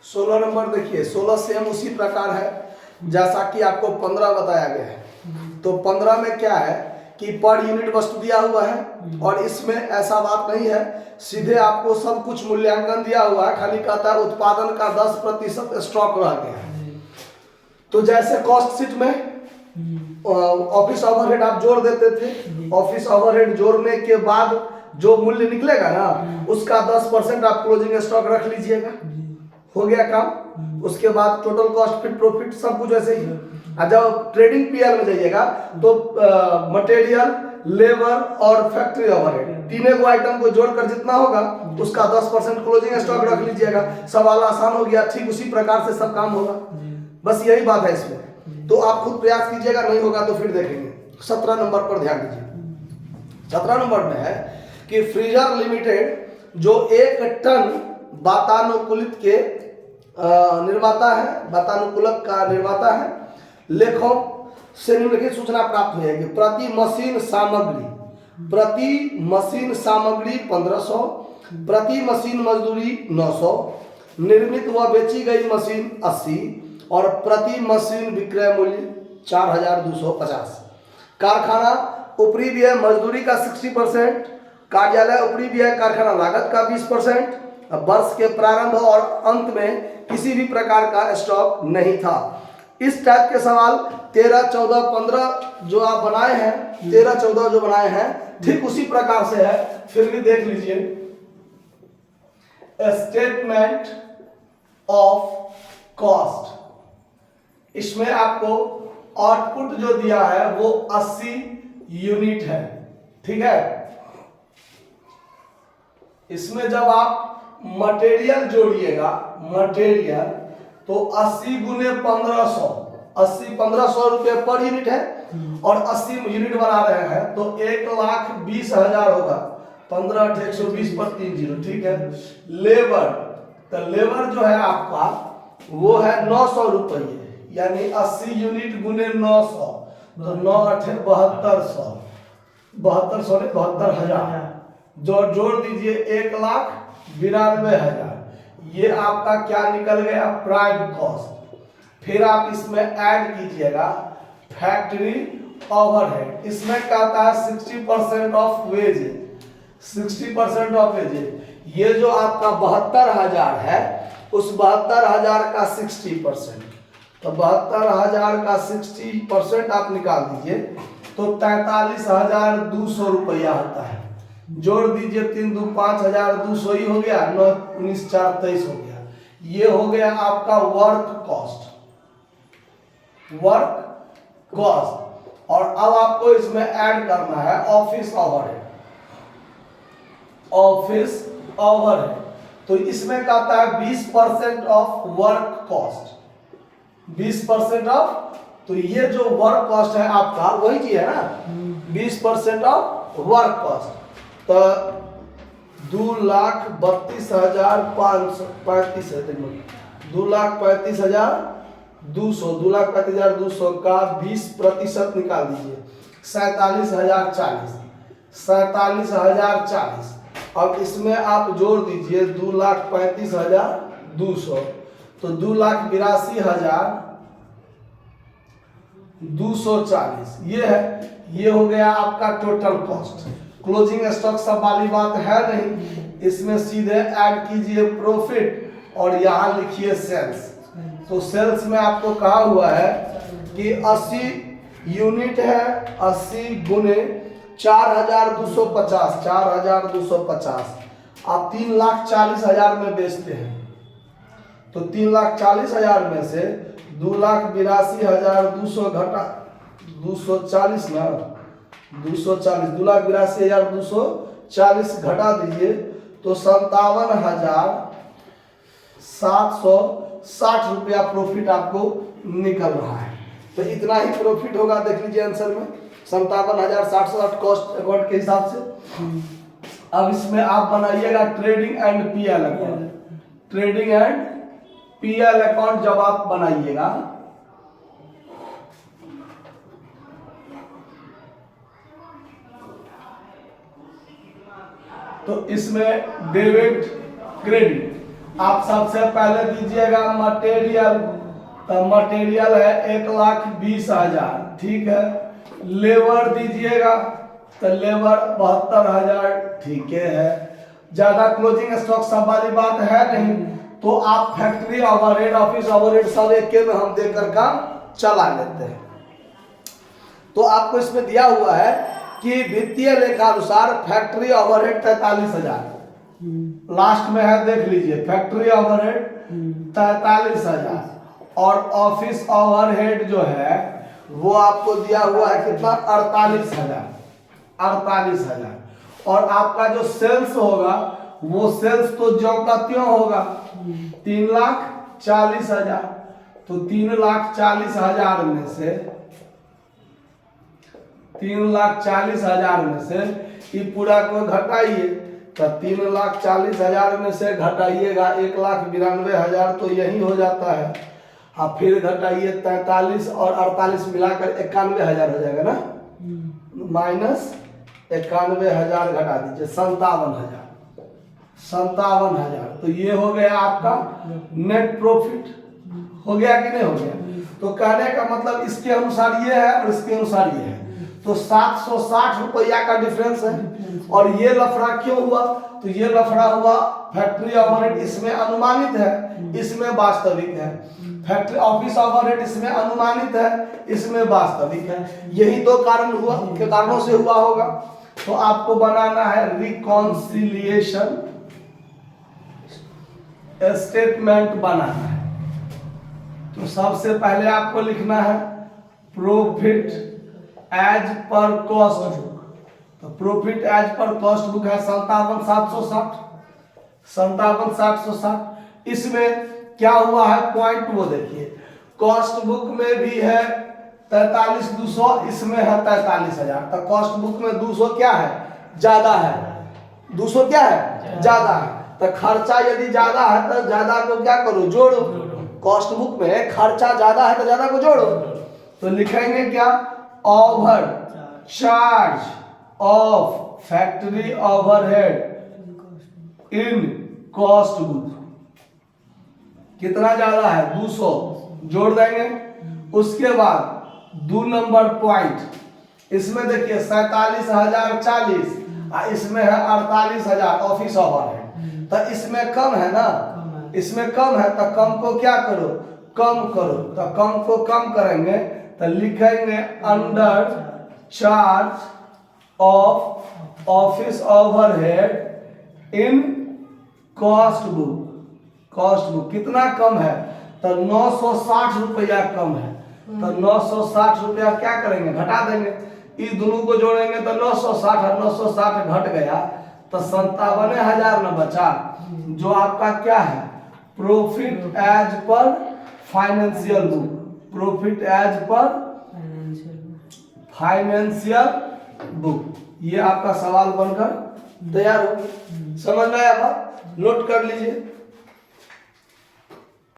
16 number देखिए, 16 same उसी प्रकार है जैसा कि आपको 15 बताया गया है। तो 15 में क्या है कि पर यूनिट वस्तु दिया हुआ है और इसमें ऐसा बात नहीं है, सीधे आपको सब कुछ मूल्यांकन दिया हुआ है, खाली कहता है उत्पादन का 10% स्टॉक रह गया है। तो जैसे कॉस्ट शीट में ऑफिस ओवरहेड आप जोड़ देते थे, ऑफिस ओवरहेड जोड़ने के बाद जो मूल्य निकलेगा ना उसका 10% आप क्लोजिंग स्टॉक रख लीजिएगा, हो गया काम। उसके बाद टोटल कॉस्ट फिर प्रॉफिट सब कुछ वैसे ही। जब ट्रेडिंग पीएल में जाइएगा तो मटेरियल, लेबर और फैक्ट्री ओवरहेड तीनों को आइटम को जोड़कर जितना होगा उसका 10% क्लोजिंग स्टॉक रख लीजिएगा। सवाल आसान हो गया, ठीक उसी प्रकार से सब काम होगा, बस यही बात है इसमें। तो आप खुद प्रयास कीजिएगा, नहीं होगा तो फिर देखेंगे। 17 नंबर पर ध्यान दीजिए। 17 नंबर में है कि फ्रीजर लिमिटेड जो 1 टन वातानुकूलित के निर्माता है, वातानुकूलक का निर्माता है, लेखों से निम्नलिखित सूचना प्राप्त हुई है कि प्रति मशीन सामग्री 1500, प्रति मशीन मजदूरी 900, निर्मित व बेची गई मशीन 80 और प्रति मशीन विक्रय मूल्य 4250। कारखाना ऊपरी व्यय मजदूरी का 60%, कार्यालय ऊपरी व्यय कारखाना लागत का 20%। वर्ष के प्रारंभ और अंत में किसी भी प्रकार का स्टॉक नहीं था। इस टाइप के सवाल 13, 14, 15 जो आप बनाए हैं, 13, 14 जो बनाए हैं ठीक उसी प्रकार से है। फिर भी देख लीजिए, स्टेटमेंट ऑफ कॉस्ट, इसमें आपको आउटपुट जो दिया है वो 80 यूनिट है, ठीक है। इसमें जब आप मटेरियल जोड़िएगा, मटेरियल तो 80 गुने 1500, 1500 रुपये पर यूनिट है और 80 यूनिट बना रहे हैं तो 1,20,000 होगा। 15 × 120 पर 30, ठीक है। लेबर, तो लेबर जो है आपका वो है 900 रुपये, यानी 80 यूनिट गुने 900 तो 9 × 8 = 7200 ने 72,000 जो जोड़ दीजिए 1,92,000। ये आपका क्या निकल गया, प्राइम कॉस्ट। फिर आप इसमें ऐड कीजिएगा फैक्ट्री ओवरहेड, इसमें कहता है 60% ऑफ वेजेज, 60% ऑफ वेजेज। ये जो आपका 72,000 है उस 72,000 का 60%, तो 72,000 का 60% आप निकाल दीजिए तो 43,200 रुपया आता है। जोड़ दीजिए 3 2 5,200 ही हो गया, 9 19 4 23 हो गया। ये हो गया आपका वर्क कॉस्ट, वर्क कॉस्ट। और अब आपको इसमें ऐड करना है ऑफिस ओवरहेड, ऑफिस ओवरहेड। तो इसमें कहता है 20% ऑफ वर्क कॉस्ट, 20% ऑफ। तो ये जो वर्क कॉस्ट है आपका वही चीज है ना, 20% ऑफ वर्क कॉस्ट। तो 2,32,535 है, 2,35,200, 2,35,200 का 20% निकाल दीजिए, 47,040, 47,040। अब इसमें आप जोड़ दीजिए 2,35,200 तो 2,82,240 ये है। ये हो गया आपका टोटल कॉस्ट। क्लोजिंग स्टॉक सब वाली बात है नहीं, इसमें सीधे ऐड कीजिए प्रॉफिट और यहाँ लिखिए सेल्स। तो सेल्स में आपको कहा हुआ है कि 80 यूनिट है, 80 गुने 4,250, 4,250 आप 3,40,000 में बेचते हैं तो 3,40,000 में से 2,82,200 घटा 240 ना, 240, 2,82,240 घटा दीजिए तो 57,760 रुपया प्रॉफिट आपको निकल रहा है। तो इतना ही प्रॉफिट होगा, देख लीजिए आंसर में 57,760 कॉस्ट अकाउंट के हिसाब से। अब इसमें आप बनाइएगा trading and PL account. Trading and PL account जब आप बनाइएगा तो इसमें डेबिट क्रेडिट आप सबसे पहले दीजिएगा मटेरियल, तो मटेरियल है 1,20,000, ठीक है। लेबर दीजिएगा तो लेबर 72,000, ठीक है। ज्यादा क्लोजिंग स्टॉक सब वाली बात है नहीं, तो आप फैक्ट्री ओवरहेड, ऑफिस ओवरहेड सब एक में हम देकर काम चला लेते हैं। तो आपको इसमें दिया हुआ है कि वित्तीय लेखानुसार फैक्ट्री ओवरहेड 43,000, लास्ट में है देख लीजिए, फैक्ट्री ओवरहेड 43,000, और ऑफिस ओवरहेड जो है वो आपको दिया हुआ है कितना, 48,000, 48,000। और आपका जो सेल्स होगा वो सेल्स तो ज्यों का त्यों होगा, 3,40,000। तो 3,40,000 में से 3,40,000 में से ये पूरा को घटाइए, तो 3,40,000 में से घटाइएगा 1,92,000, तो यही हो जाता है। हाँ, फिर घटाइए 43 और 48 मिलाकर 91,000 हो जाएगा ना, माइनस 91,000 घटा दीजिए, 57,000, 57,000। तो ये हो गया आपका नेट प्रॉफिट, हो गया कि नहीं हो गया। तो कहने का मतलब इसके अनुसार ये है और इसके अनुसार ये है, तो 760 रुपया का डिफरेंस है। और ये लफड़ा क्यों हुआ, तो ये लफड़ा हुआ फैक्ट्री ओवरहेड इसमें अनुमानित है, इसमें वास्तविक है। फैक्ट्री ऑफिस ओवरहेड इसमें अनुमानित है, इसमें वास्तविक है। यही दो कारण हुआ, के कारणों से हुआ होगा। तो आपको बनाना है रिकॉन्सिलिएशन स्टेटमेंट बनाना है। तो सबसे पहले आपको लिखना है profit as per cost book. तो profit as per cost book है 57,760, 57,760। इसमें क्या हुआ है पॉइंट वो देखिए, कॉस्ट बुक में भी है 43,200, इसमें है 43,000। तो कॉस्ट बुक में 200 क्या है, ज्यादा है, 200 क्या है, ज्यादा है। तो खर्चा यदि ज्यादा है तो ज्यादा को क्या करो, जोड़ो। कॉस्ट बुक में खर्चा ज्यादा है तो ज्यादा को जोड़ो। तो लिखेंगे क्या, over charge of factory overhead in cost book, कितना ज्यादा है, 200, जोड़ देंगे। उसके बाद 2 नंबर पॉइंट, इसमें देखिए 47,040, इसमें है 48,000 ऑफिस ओवरहेड। तो इसमें कम है ना, इसमें कम है, तो कम को क्या करो, कम करो। तो कम को कम करेंगे तो लिखेंगे under charge of office overhead in cost book. Cost book कितना कम है, तो 960 रुपया कम है। तो 960 रुपया क्या करेंगे, घटा देंगे। इस दोनों को जोड़ेंगे तो 960 और 960 घट गया, तो 57,000 न बचा, जो आपका क्या है profit as per financial book. Profit as per financial book, ये आपका सवाल बनकर तैयार हो। समझ में आया बात, नोट कर लीजिए।